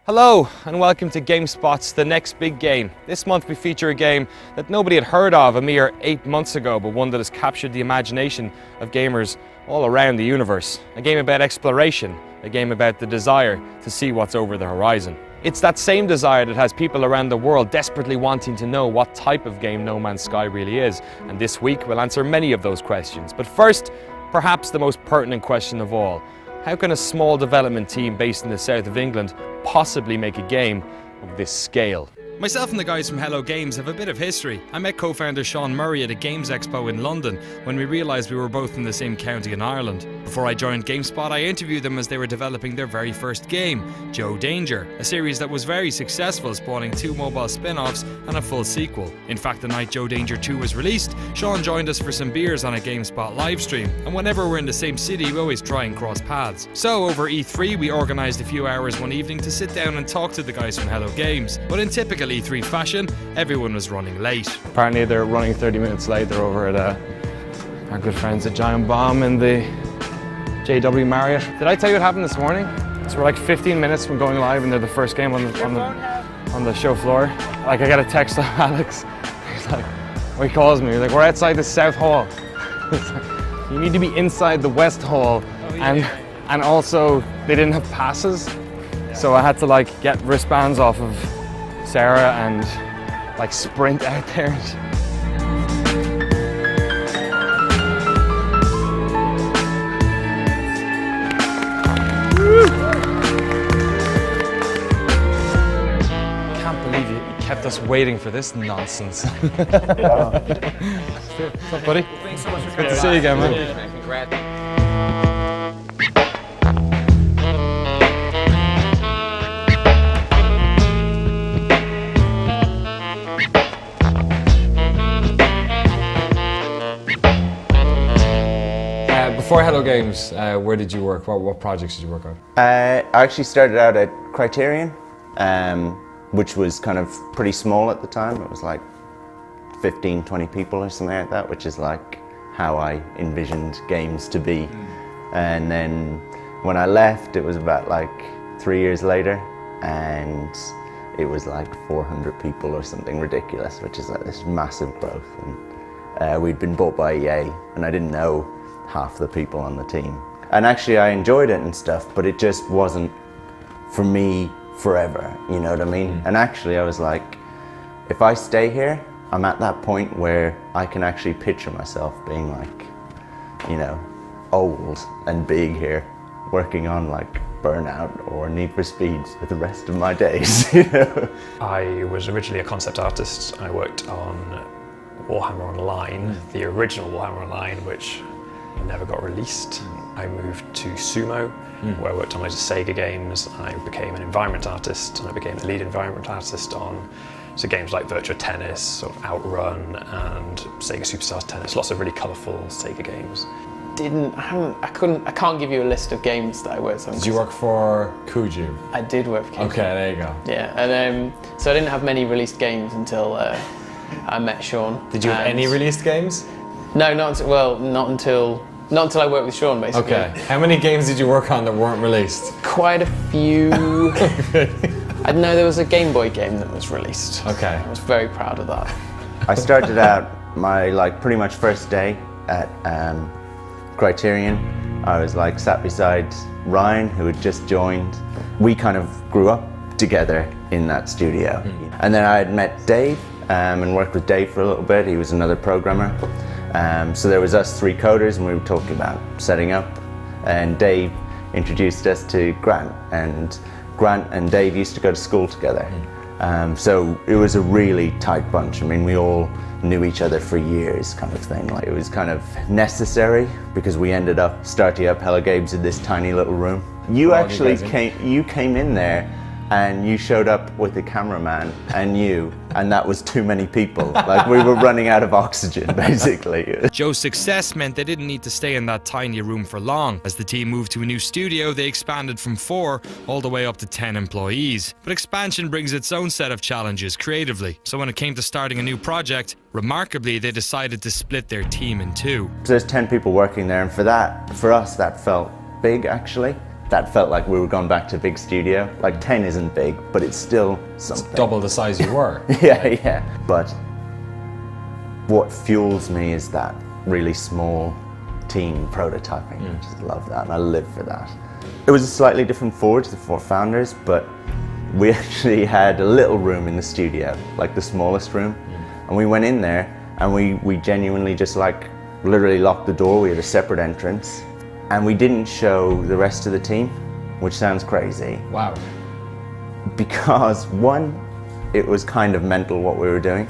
Hello and welcome to GameSpot's The Next Big Game. This month we feature a game that nobody had heard of a mere 8 months ago, but one that has captured the imagination of gamers all around the universe. A game about exploration, a game about the desire to see what's over the horizon. It's that same desire that has people around the world desperately wanting to know what type of game No Man's Sky really is. And this week we'll answer many of those questions. But first, perhaps the most pertinent question of all. How can a small development team based in the south of England possibly make a game of this scale? Myself and the guys from Hello Games have a bit of history. I met co-founder Sean Murray at a Games Expo in London when we realised we were both in the same county in Ireland. Before I joined GameSpot, I interviewed them as they were developing their very first game, Joe Danger, a series that was very successful, spawning 2 mobile spin-offs and a full sequel. In fact, the night Joe Danger 2 was released, Sean joined us for some beers on a GameSpot livestream, and whenever we're in the same city, we always try and cross paths. So over E3, we organised a few hours one evening to sit down and talk to the guys from Hello Games. But in typical E3 fashion, everyone was running late. Apparently they're running 30 minutes late. They're over at our good friends at Giant Bomb in the JW Marriott. Did I tell you what happened this morning? So we're like 15 minutes from going live and they're the first game on the show floor. Like I got a text from Alex. He's like, he calls me, he's like, we're outside the South Hall. He's like, you need to be inside the West Hall. And also they didn't have passes. So I had to like get wristbands off of Sarah and like sprint out there. Can't believe you kept us waiting for this nonsense. What's up, buddy? Well, thanks so much for Good to see you again, man. Yeah. Congrats. Before Hello Games, where did you work? What projects did you work on? I actually started out at Criterion, which was kind of pretty small at the time. It was like 15, 20 people or something like that, which is like how I envisioned games to be. And then when I left, it was about like 3 years later, and it was like 400 people or something ridiculous, which is like this massive growth. And we'd been bought by EA, and I didn't know half the people on the team. And actually I enjoyed it and stuff, but it just wasn't for me forever, you know what I mean? And actually I was like, if I stay here, I'm at that point where I can actually picture myself being like, you know, old and big here, working on like Burnout or Need for Speed for the rest of my days, you know? I was originally a concept artist. I worked on Warhammer Online, the original Warhammer Online, which never got released. I moved to Sumo, where I worked on loads of Sega games. I became an environment artist, and I became the lead environment artist on games like Virtua Tennis, sort of Outrun, and Sega Superstars Tennis. Lots of really colourful Sega games. I can't give you a list of games that I worked on. Did you work for Kuju? I did work for Kuju. Okay, there you go. Yeah, and so I didn't have many released games until I met Sean. Did you have any released games? No, not until I worked with Sean, basically. Okay. How many games did you work on that weren't released? Quite a few. I know there was a Game Boy game that was released. Okay. I was very proud of that. I started out my like pretty much first day at Criterion. I was like sat beside Ryan, who had just joined. We kind of grew up together in that studio. And then I had met Dave and worked with Dave for a little bit. He was another programmer. So there was us 3 coders, and we were talking about setting up, and Dave introduced us to Grant, and Grant and Dave used to go to school together. So it was a really tight bunch. I mean, we all knew each other for years, kind of thing. Like, it was kind of necessary because we ended up starting up Hello Games in this tiny little room. You actually came in there and you showed up with the cameraman and that was too many people. Like, we were running out of oxygen, basically. Joe's success meant they didn't need to stay in that tiny room for long. As the team moved to a new studio, they expanded from 4 all the way up to 10 employees. But expansion brings its own set of challenges creatively. So when it came to starting a new project, remarkably, they decided to split their team in 2. So there's 10 people working there, and for us, that felt big, actually. that felt like we were going back to a big studio. Like 10 isn't big, but it's still something. Double the size you were. Yeah. But what fuels me is that really small team prototyping. I just love that, and I live for that. It was a slightly different forge, the 4 founders, but we actually had a little room in the studio, like the smallest room. And we went in there and we genuinely just like literally locked the door. We had a separate entrance and we didn't show the rest of the team, which sounds crazy. Wow. Because 1, it was kind of mental what we were doing.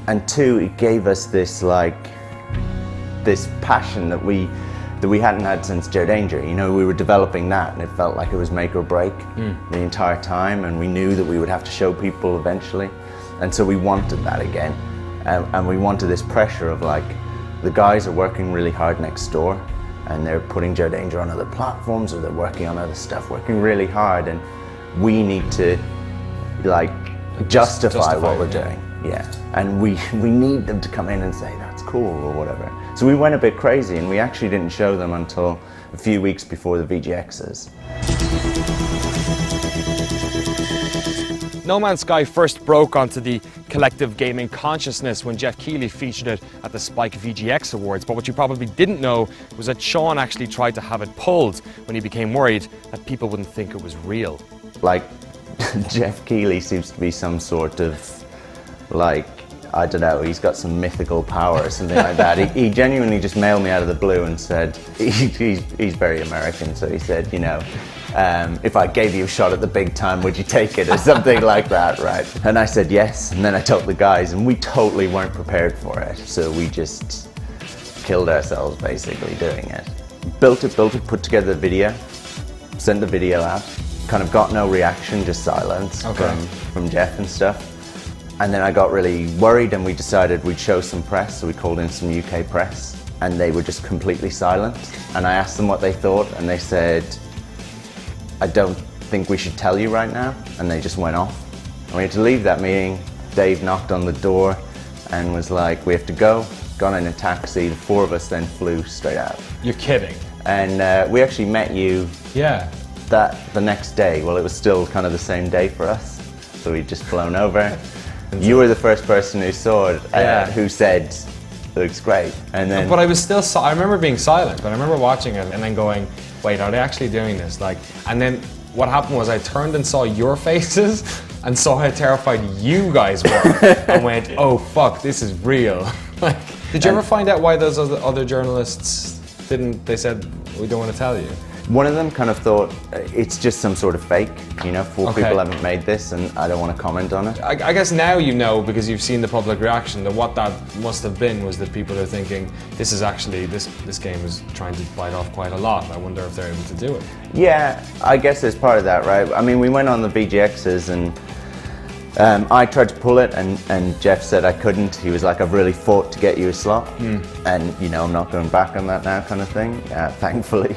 And 2, it gave us this this passion that we hadn't had since Joe Danger. You know, we were developing that and it felt like it was make or break the entire time, and we knew that we would have to show people eventually. And so we wanted that again. And we wanted this pressure of like, the guys are working really hard next door and they're putting Joe Danger on other platforms, or they're working on other stuff, working really hard, and we need to like justify what we're doing. Yeah, and we need them to come in and say that's cool or whatever. So we went a bit crazy, and we actually didn't show them until a few weeks before the VGXs. No Man's Sky first broke onto the collective gaming consciousness when Jeff Keighley featured it at the Spike VGX Awards, but what you probably didn't know was that Sean actually tried to have it pulled when he became worried that people wouldn't think it was real. Like, Jeff Keighley seems to be some sort of, like, I don't know, he's got some mythical power or something like that. He genuinely just mailed me out of the blue and said, he's very American, so he said, you know, if I gave you a shot at the big time, would you take it, or something like that, right? And I said yes, and then I told the guys, and we totally weren't prepared for it, so we just killed ourselves basically doing it. Built it, put together the video, sent the video out, kind of got no reaction, just silence from Jeff and stuff. And then I got really worried, and we decided we'd show some press, so we called in some UK press, and they were just completely silent. And I asked them what they thought, and they said, I don't think we should tell you right now, and they just went off. And we had to leave that meeting. Dave knocked on the door and was like, we have to go. Got in a taxi, the 4 of us then flew straight out. You're kidding. And we actually met you Yeah. the next day. Well, it was still kind of the same day for us, so we'd just flown over. You were the first person who saw it, who said, it looks great. And then, But I was still, I remember being silent, but I remember watching it and then going, wait, are they actually doing this? Like, and then what happened was I turned and saw your faces and saw how terrified you guys were and went, oh fuck, this is real. Like, did you ever find out why those other journalists didn't, they said, we don't want to tell you? one of them kind of thought it's just some sort of fake, you know, 4 people haven't made this and I don't want to comment on it. I guess now you know, because you've seen the public reaction, that what that must have been was that people are thinking this is actually, this game is trying to bite off quite a lot. I wonder if they're able to do it. Yeah, I guess there's part of that, right? I mean, we went on the VGXs and I tried to pull it and Jeff said I couldn't. He was like, I've really fought to get you a slot. And, you know, I'm not going back on that now kind of thing, thankfully.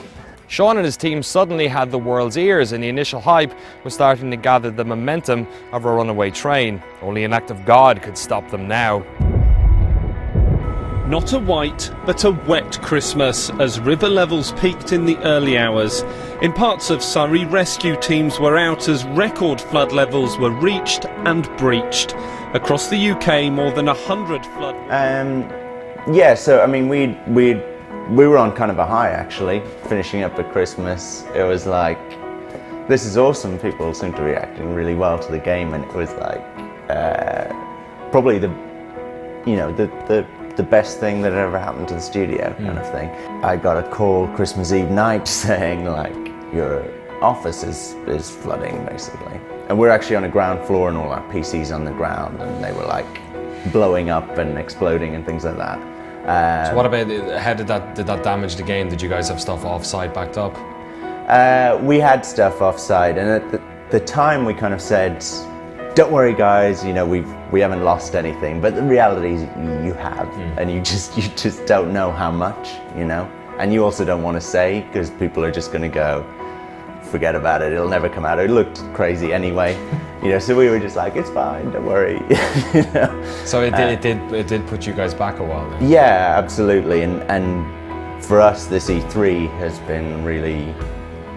Sean and his team suddenly had the world's ears, and the initial hype was starting to gather the momentum of a runaway train. Only an act of God could stop them now. Not a white, but a wet Christmas as river levels peaked in the early hours. In parts of Surrey, rescue teams were out as record flood levels were reached and breached. Across the UK, more than 100 flood... Yeah, so I mean, we were on kind of a high actually, finishing up at Christmas. It was like, this is awesome. People seem to be reacting really well to the game, and it was like probably the best thing that ever happened to the studio kind of thing. I got a call Christmas Eve night saying like, your office is flooding basically. And we're actually on a ground floor and all our PCs on the ground, and they were like blowing up and exploding and things like that. So what about, how did that damage the game? Did you guys have stuff offsite backed up? We had stuff offside, and at the time we kind of said, don't worry guys, you know, we haven't lost anything, but the reality is you have, and you just don't know how much, you know, and you also don't want to say, because people are just going to go, forget about it, it'll never come out. It looked crazy anyway, you know, so we were just like, it's fine, don't worry. You know? So it did put you guys back a while then? Yeah, absolutely, and for us this E3 has been really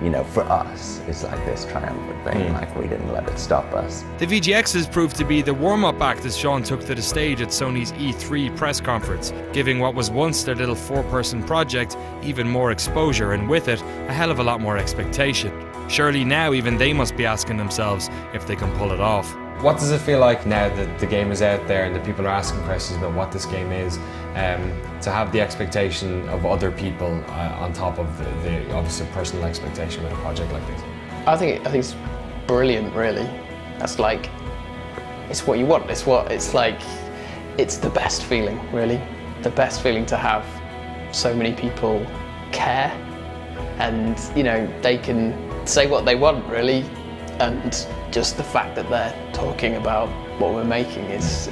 you know, for us, it's like this triumphant thing, like we didn't let it stop us. The VGXs proved to be the warm-up act as Sean took to the stage at Sony's E3 press conference, giving what was once their little 4-person project even more exposure, and with it, a hell of a lot more expectation. Surely now even they must be asking themselves if they can pull it off. What does it feel like now that the game is out there and that people are asking questions about what this game is, to have the expectation of other people on top of the obviously personal expectation with a project like this? I think it's brilliant, really. That's like, it's what you want. It's the best feeling, really. The best feeling to have so many people care, and you know, they can say what they want, really, and just the fact that they're talking about what we're making is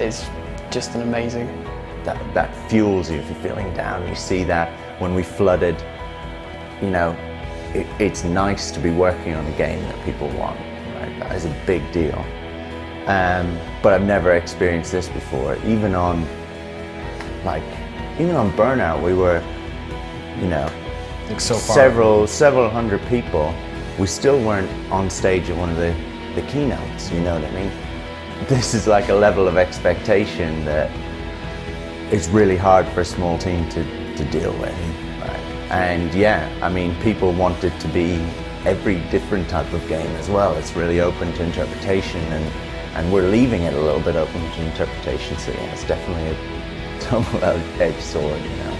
just an amazing. That fuels you if you're feeling down. You see that when we flooded, you know, it's nice to be working on a game that people want, right? That is a big deal. But I've never experienced this before. Even on Burnout, we were, you know, Like so far. several hundred people. We still weren't on stage at one of the keynotes, you know what I mean? This is like a level of expectation that it's really hard for a small team to deal with. Right? And yeah, I mean, people want it to be every different type of game as well. It's really open to interpretation, and we're leaving it a little bit open to interpretation, so yeah, it's definitely a double-edged sword, you know.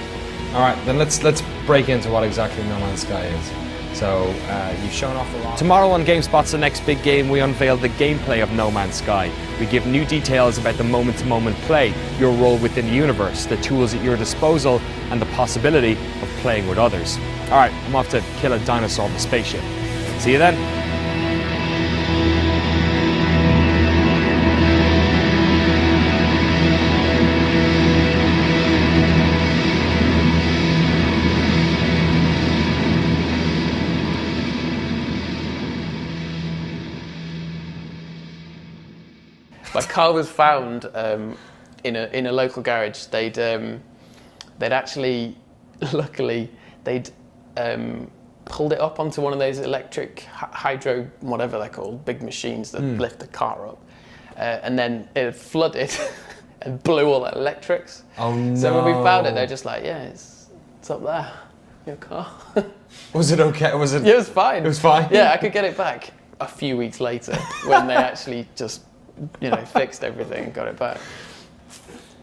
All right, then let's break into what exactly No Man's Sky is. So you've shown off a lot. Tomorrow on GameSpot's The Next Big Game, we unveil the gameplay of No Man's Sky. We give new details about the moment-to-moment play, your role within the universe, the tools at your disposal, and the possibility of playing with others. All right, I'm off to kill a dinosaur with a spaceship. See you then. My car was found in a local garage. They'd actually, luckily, they'd pulled it up onto one of those electric hydro, whatever they're called, big machines that lift the car up, and then it had flooded and blew all the electrics. Oh no! So when we found it, they're just like, yeah, it's up there, your car. Was it okay? Was it? Yeah, it was fine. It was fine? Yeah, I could get it back a few weeks later when they actually just, you know, fixed everything and got it back.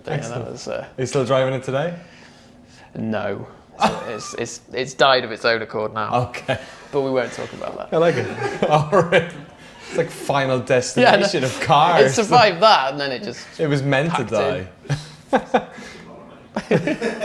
But yeah, that was. Are you still driving it today? No, it's died of its own accord now. Okay. But we won't talk about that. I like it. All right. It's like Final Destination of cars. It survived that, and then it just. It was meant to packed die. in.